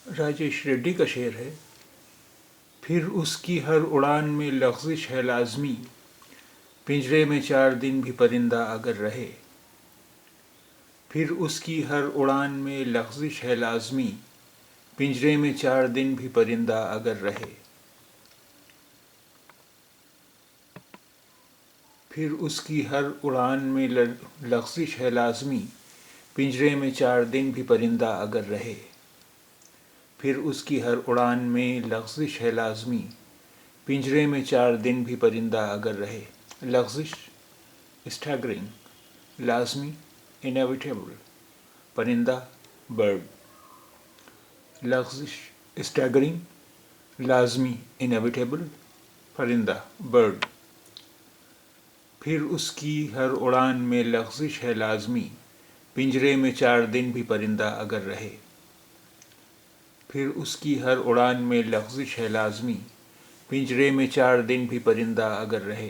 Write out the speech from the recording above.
Rajesh ready کا شعر ہے۔ پھر اس کی ہر اڑان میں لغزش ہے لازمی، پنجرے میں 4 دن بھی پرندہ اگر رہے۔ پھر اس کی ہر اڑان میں لغزش ہے لازمی، پنجرے میں 4 دن بھی پرندہ اگر رہے۔ پھر اس کی ہر اڑان میں لغزش ہے لازمی، پنجرے میں 4 دن بھی پرندہ اگر رہے۔ پھر اس کی ہر اڑان میں لغزش ہے لازمی، پنجرے میں 4 دن بھی پرندہ اگر رہے۔ لغزش اسٹیگرنگ، لازمی انیویٹیبل، پرندہ برڈ۔ لغزش اسٹیگرنگ، لازمی انیویٹیبل، پرندہ برڈ۔ پھر اس کی ہر اڑان میں لغزش ہے لازمی، پنجرے میں 4 دن بھی پرندہ اگر رہے۔ پھر اس کی ہر اڑان میں لغزش ہے لازمی، پنجرے میں 4 دن بھی پرندہ اگر رہے۔